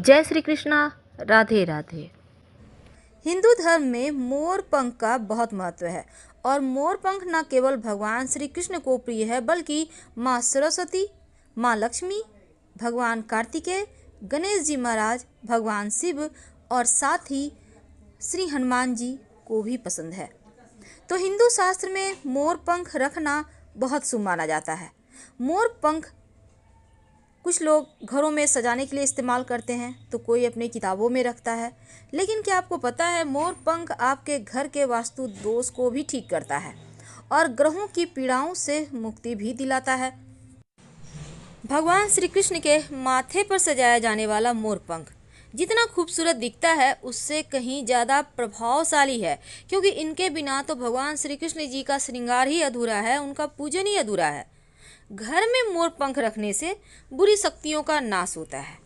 जय श्री कृष्णा। राधे राधे। हिंदू धर्म में मोर पंख का बहुत महत्व है और मोर पंख न केवल भगवान श्री कृष्ण को प्रिय है बल्कि माँ सरस्वती, माँ लक्ष्मी, भगवान कार्तिकेय, गणेश जी महाराज, भगवान शिव और साथ ही श्री हनुमान जी को भी पसंद है। तो हिंदू शास्त्र में मोर पंख रखना बहुत शुभ माना जाता है। मोर पंख कुछ लोग घरों में सजाने के लिए इस्तेमाल करते हैं तो कोई अपनी किताबों में रखता है। लेकिन क्या आपको पता है मोर पंख आपके घर के वास्तु दोष को भी ठीक करता है और ग्रहों की पीड़ाओं से मुक्ति भी दिलाता है। भगवान श्री कृष्ण के माथे पर सजाया जाने वाला मोर पंख जितना खूबसूरत दिखता है उससे कहीं ज़्यादा प्रभावशाली है, क्योंकि इनके बिना तो भगवान श्री कृष्ण जी का श्रृंगार ही अधूरा है, उनका पूजन ही अधूरा है। घर में मोर पंख रखने से बुरी शक्तियों का नाश होता है।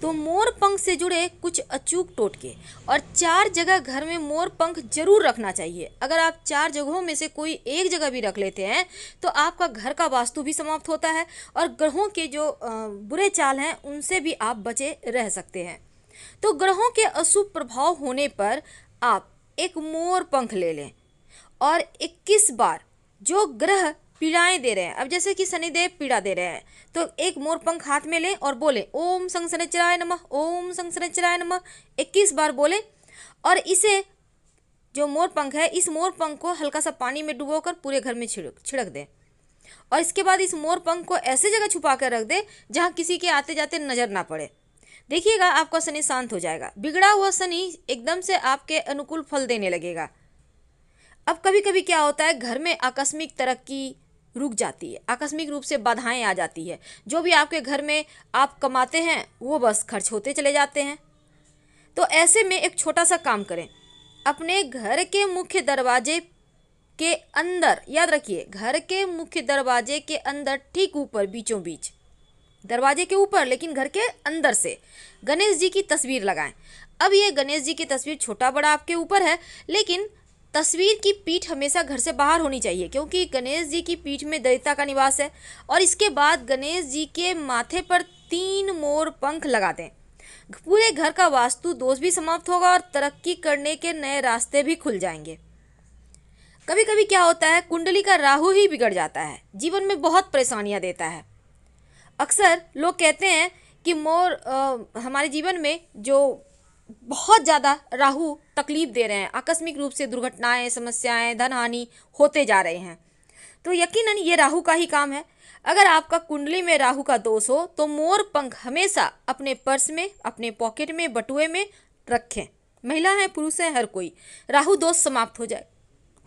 तो मोर पंख से जुड़े कुछ अचूक टोटके और 4 जगह घर में मोर पंख जरूर रखना चाहिए। अगर आप 4 जगहों में से कोई एक जगह भी रख लेते हैं तो आपका घर का वास्तु भी समाप्त होता है और ग्रहों के जो बुरे चाल हैं उनसे भी आप बचे रह सकते हैं। तो ग्रहों के अशुभ प्रभाव होने पर आप एक मोर पंख ले लें और 21 बार जो ग्रह पीड़ाएं दे रहे हैं, अब जैसे कि शनिदेव पीड़ा दे रहे हैं तो एक मोर पंख हाथ में लें और बोलें ओम शनिश्चराय नमः, ओम शनिश्चराय नमः 21 बार बोलें। और इसे जो मोर पंख है इस मोर पंख को हल्का सा पानी में डुबोकर पूरे घर में छिड़क दें और इसके बाद इस मोर पंख को ऐसे जगह छुपा कर रख दें जहाँ किसी के आते जाते नजर ना पड़े। देखिएगा आपका शनि शांत हो जाएगा, बिगड़ा हुआ शनि एकदम से आपके अनुकूल फल देने लगेगा। अब कभी कभी क्या होता है घर में आकस्मिक तरक्की रुक जाती है, आकस्मिक रूप से बाधाएं आ जाती है, जो भी आपके घर में आप कमाते हैं वो बस खर्च होते चले जाते हैं। तो ऐसे में एक छोटा सा काम करें, अपने घर के मुख्य दरवाजे के अंदर, याद रखिए घर के मुख्य दरवाजे के अंदर ठीक ऊपर बीचों बीच, दरवाजे के ऊपर लेकिन घर के अंदर से गणेश जी की तस्वीर लगाएं। अब ये गणेश जी की तस्वीर छोटा बड़ा आपके ऊपर है, लेकिन तस्वीर की पीठ हमेशा घर से बाहर होनी चाहिए, क्योंकि गणेश जी की पीठ में दैवता का निवास है। और इसके बाद गणेश जी के माथे पर 3 मोर पंख लगा दें। पूरे घर का वास्तु दोष भी समाप्त होगा और तरक्की करने के नए रास्ते भी खुल जाएंगे। कभी कभी क्या होता है कुंडली का राहु ही बिगड़ जाता है, जीवन में बहुत परेशानियां देता है। अक्सर लोग कहते हैं कि मोर हमारे जीवन में जो बहुत ज़्यादा राहु तकलीफ दे रहे हैं, आकस्मिक रूप से दुर्घटनाएं, समस्याएं, धन हानि होते जा रहे हैं, तो यकीनन ये राहु का ही काम है। अगर आपका कुंडली में राहु का दोष हो तो मोर पंख हमेशा अपने पर्स में, अपने पॉकेट में, बटुए में रखें। महिला है पुरुष है हर कोई, राहु दोष समाप्त हो जाए,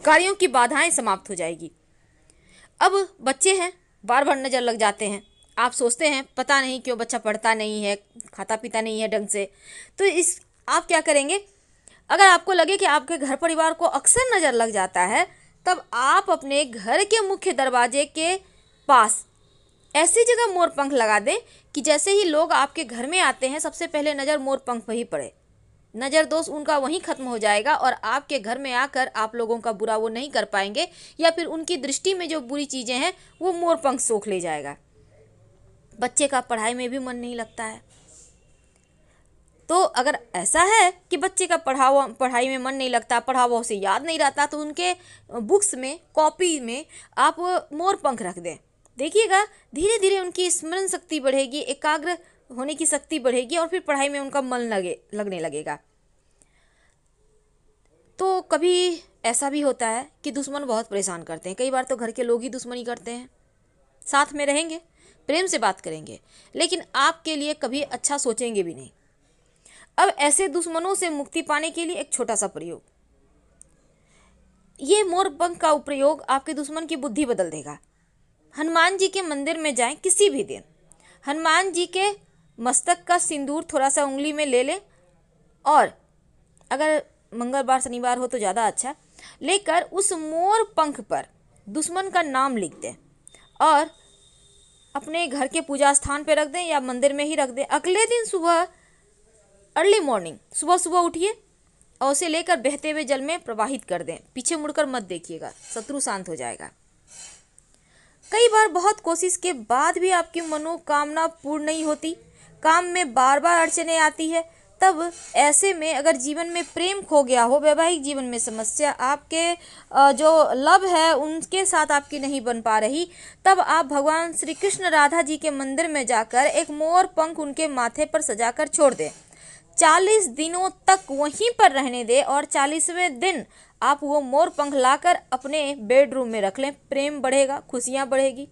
कार्यों की बाधाएं समाप्त हो जाएगी। अब बच्चे हैं, बार बार नज़र लग जाते हैं, आप सोचते हैं पता नहीं क्यों बच्चा पढ़ता नहीं है, खाता पीता नहीं है ढंग से, तो इस आप क्या करेंगे, अगर आपको लगे कि आपके घर परिवार को अक्सर नज़र लग जाता है तब आप अपने घर के मुख्य दरवाजे के पास ऐसी जगह मोर पंख लगा दें कि जैसे ही लोग आपके घर में आते हैं सबसे पहले नज़र मोर पंख पर ही पड़े। नज़र दोष उनका वहीं ख़त्म हो जाएगा और आपके घर में आकर आप लोगों का बुरा वो नहीं कर पाएंगे, या फिर उनकी दृष्टि में जो बुरी चीज़ें हैं वो मोर पंख सोख ले जाएगा। बच्चे का पढ़ाई में भी मन नहीं लगता है, तो अगर ऐसा है कि बच्चे का पढ़ाई में मन नहीं लगता, पढ़ा हुआ उसे याद नहीं रहता, तो उनके बुक्स में, कॉपी में आप मोर पंख रख दें। देखिएगा धीरे धीरे उनकी स्मरण शक्ति बढ़ेगी, एकाग्र होने की शक्ति बढ़ेगी और फिर पढ़ाई में उनका मन लगने लगेगा। तो कभी ऐसा भी होता है कि दुश्मन बहुत परेशान करते हैं, कई बार तो घर के लोग ही दुश्मनी करते हैं, साथ में रहेंगे, प्रेम से बात करेंगे, लेकिन आपके लिए कभी अच्छा सोचेंगे भी नहीं। अब ऐसे दुश्मनों से मुक्ति पाने के लिए एक छोटा सा प्रयोग, ये मोर पंख का प्रयोग आपके दुश्मन की बुद्धि बदल देगा। हनुमान जी के मंदिर में जाएं किसी भी दिन, हनुमान जी के मस्तक का सिंदूर थोड़ा सा उंगली में ले लें और अगर मंगलवार शनिवार हो तो ज़्यादा अच्छा, लेकर उस मोर पंख पर दुश्मन का नाम लिख दें और अपने घर के पूजा स्थान पर रख दें या मंदिर में ही रख दें। अगले दिन सुबह अर्ली मॉर्निंग सुबह सुबह उठिए और उसे लेकर बहते हुए जल में प्रवाहित कर दें, पीछे मुड़कर मत देखिएगा, शत्रु शांत हो जाएगा। कई बार बहुत कोशिश के बाद भी आपकी मनोकामना पूर्ण नहीं होती, काम में बार बार अड़चने आती है, तब ऐसे में अगर जीवन में प्रेम खो गया हो, वैवाहिक जीवन में समस्या, आपके जो लव है उनके साथ आपकी नहीं बन पा रही, तब आप भगवान श्री कृष्ण राधा जी के मंदिर में जाकर एक मोर पंख उनके माथे पर सजाकर छोड़ दें। 40 दिनों तक वहीं पर रहने दें और 40वें दिन आप वो मोर पंख लाकर अपने बेडरूम में रख लें। प्रेम बढ़ेगा, खुशियाँ बढ़ेगी।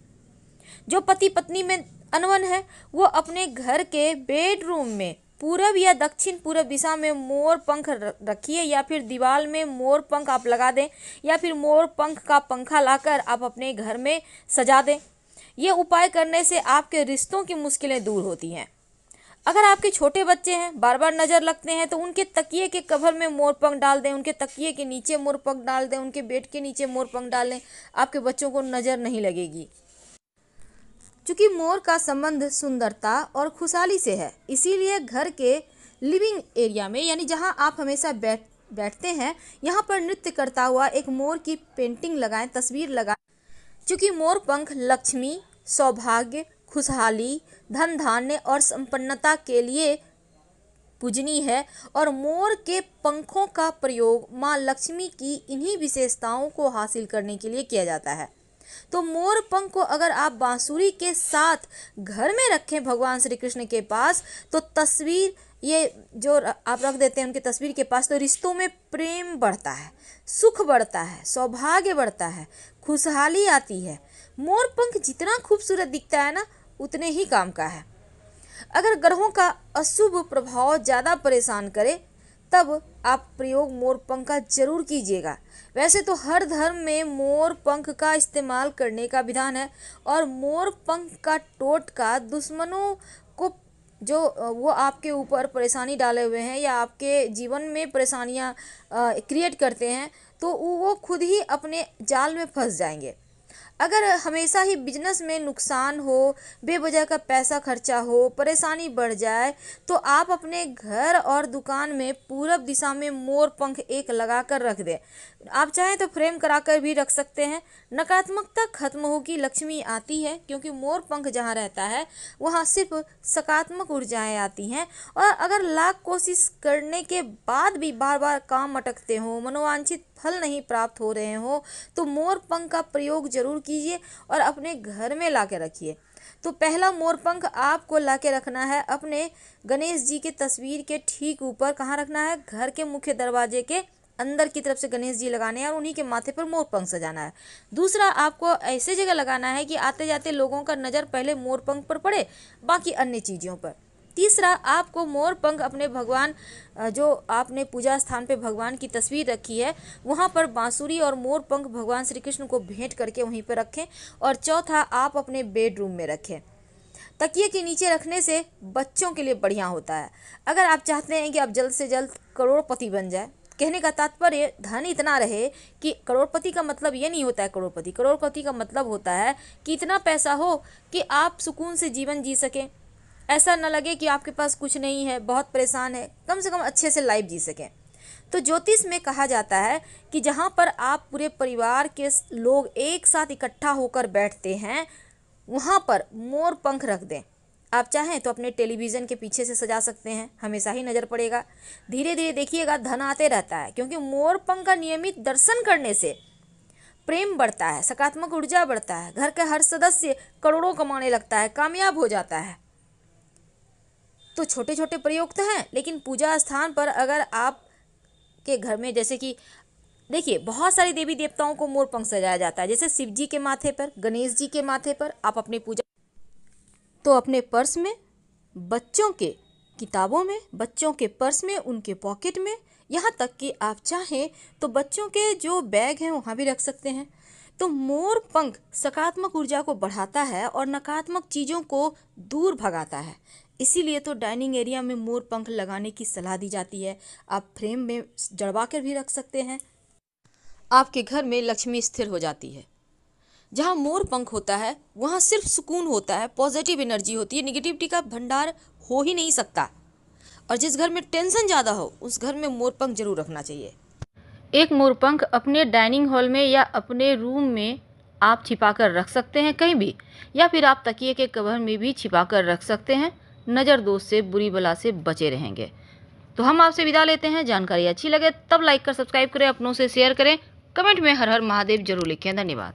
जो पति पत्नी में अनबन है वो अपने घर के बेडरूम में पूरब या दक्षिण पूरब दिशा में मोर पंख रखिए, या फिर दीवार में मोर पंख आप लगा दें, या फिर मोर पंख का पंखा लाकर आप अपने घर में सजा दें। ये उपाय करने से आपके रिश्तों की मुश्किलें दूर होती हैं। अगर आपके छोटे बच्चे हैं, बार बार नज़र लगते हैं, तो उनके तकिए के कवर में मोर पंख डाल दें, उनके तकिए के नीचे मोर पंख डाल दें, उनके बेड के नीचे मोर पंख डाल दें। आपके बच्चों को नज़र नहीं लगेगी। चूँकि मोर का संबंध सुंदरता और खुशहाली से है, इसीलिए घर के लिविंग एरिया में, यानी जहां आप हमेशा बैठते हैं, यहां पर नृत्य करता हुआ एक मोर की पेंटिंग लगाएं, तस्वीर लगाएं। चूँकि मोर पंख लक्ष्मी, सौभाग्य, खुशहाली, धन धान्य और संपन्नता के लिए पूजनीय है, और मोर के पंखों का प्रयोग माँ लक्ष्मी की इन्हीं विशेषताओं को हासिल करने के लिए किया जाता है। तो मोर पंख को अगर आप बांसुरी के साथ घर में रखें भगवान श्री कृष्ण के पास, तो तस्वीर ये जो आप रख देते हैं उनकी तस्वीर के पास, तो रिश्तों में प्रेम बढ़ता है, सुख बढ़ता है, सौभाग्य बढ़ता है, खुशहाली आती है। मोर पंख जितना खूबसूरत दिखता है ना, उतने ही काम का है। अगर ग्रहों का अशुभ प्रभाव ज़्यादा परेशान करे, तब आप प्रयोग मोर पंख का जरूर कीजिएगा। वैसे तो हर धर्म में मोर पंख का इस्तेमाल करने का विधान है, और मोर पंख का टोटका दुश्मनों को जो वो आपके ऊपर परेशानी डाले हुए हैं या आपके जीवन में परेशानियां क्रिएट करते हैं, तो वो खुद ही अपने जाल में फंस जाएंगे। अगर हमेशा ही बिजनेस में नुकसान हो, बेवजह का पैसा खर्चा हो, परेशानी बढ़ जाए, तो आप अपने घर और दुकान में पूरब दिशा में मोर पंख एक लगा कर रख दें। आप चाहें तो फ्रेम कराकर भी रख सकते हैं। नकारात्मकता खत्म होगी, लक्ष्मी आती है, क्योंकि मोर पंख जहाँ रहता है वहाँ सिर्फ सकारात्मक ऊर्जाएं आती हैं। और अगर लाख कोशिश करने के बाद भी बार बार काम अटकते हो, मनोवांछित फल नहीं प्राप्त हो रहे हो, तो मोर पंख का प्रयोग जरूर कीजिए और अपने घर में ला के रखिए। तो पहला मोर पंख आपको ला के रखना है अपने गणेश जी की तस्वीर के ठीक ऊपर। कहाँ रखना है? घर के मुख्य दरवाजे के अंदर की तरफ से गणेश जी लगाने हैं और उन्हीं के माथे पर मोर पंख सजाना है। दूसरा, आपको ऐसे जगह लगाना है कि आते जाते लोगों का नज़र पहले मोर पंख पर पड़े, बाकी अन्य चीज़ों पर। तीसरा, आपको मोर पंख अपने भगवान जो आपने पूजा स्थान पे भगवान की तस्वीर रखी है वहाँ पर बांसुरी और मोर पंख भगवान श्री कृष्ण को भेंट करके वहीं पर रखें। और चौथा, आप अपने बेडरूम में रखें। तकिए के नीचे रखने से बच्चों के लिए बढ़िया होता है। अगर आप चाहते हैं कि आप जल्द से जल्द करोड़पति बन जाए, कहने का तात्पर्य धन इतना रहे कि करोड़पति का मतलब ये नहीं होता है करोड़पति। करोड़पति का मतलब होता है कि इतना पैसा हो कि आप सुकून से जीवन जी सकें, ऐसा न लगे कि आपके पास कुछ नहीं है, बहुत परेशान है, कम से कम अच्छे से लाइफ जी सकें। तो ज्योतिष में कहा जाता है कि जहाँ पर आप पूरे परिवार के लोग एक साथ इकट्ठा होकर बैठते हैं, वहाँ पर मोर पंख रख दें। आप चाहें तो अपने टेलीविज़न के पीछे से सजा सकते हैं, हमेशा ही नज़र पड़ेगा। धीरे धीरे देखिएगा, धन आते रहता है, क्योंकि मोर पंख का नियमित दर्शन करने से प्रेम बढ़ता है, सकारात्मक ऊर्जा बढ़ता है, घर का हर सदस्य करोड़ों कमाने लगता है, कामयाब हो जाता है। तो छोटे छोटे प्रयोग तो हैं, लेकिन पूजा स्थान पर अगर आप के घर में, जैसे कि देखिए बहुत सारी देवी देवताओं को मोर पंख सजाया जाता है, जैसे शिव जी के माथे पर, गणेश जी के माथे पर, आप अपनी पूजा तो अपने पर्स में, बच्चों के किताबों में, बच्चों के पर्स में, उनके पॉकेट में, यहाँ तक कि आप चाहें तो बच्चों के जो बैग हैं वहाँ भी रख सकते हैं। तो मोर पंख सकारात्मक ऊर्जा को बढ़ाता है और नकारात्मक चीज़ों को दूर भगाता है। इसीलिए तो डाइनिंग एरिया में मोर पंख लगाने की सलाह दी जाती है। आप फ्रेम में जड़वा कर भी रख सकते हैं। आपके घर में लक्ष्मी स्थिर हो जाती है। जहाँ मोर पंख होता है वहाँ सिर्फ सुकून होता है, पॉजिटिव एनर्जी होती है, निगेटिविटी का भंडार हो ही नहीं सकता। और जिस घर में टेंशन ज़्यादा हो उस घर में मोर पंख जरूर रखना चाहिए। एक मोर पंख अपने डाइनिंग हॉल में या अपने रूम में आप छिपा कर रख सकते हैं कहीं भी, या फिर आप तकिए के कवर में भी छिपा कर रख सकते हैं। नज़र दोष से, बुरी बला से बचे रहेंगे। तो हम आपसे विदा लेते हैं। जानकारी अच्छी लगे तब लाइक कर सब्सक्राइब करें, अपनों से शेयर करें, कमेंट में हर हर महादेव जरूर लिखें। धन्यवाद।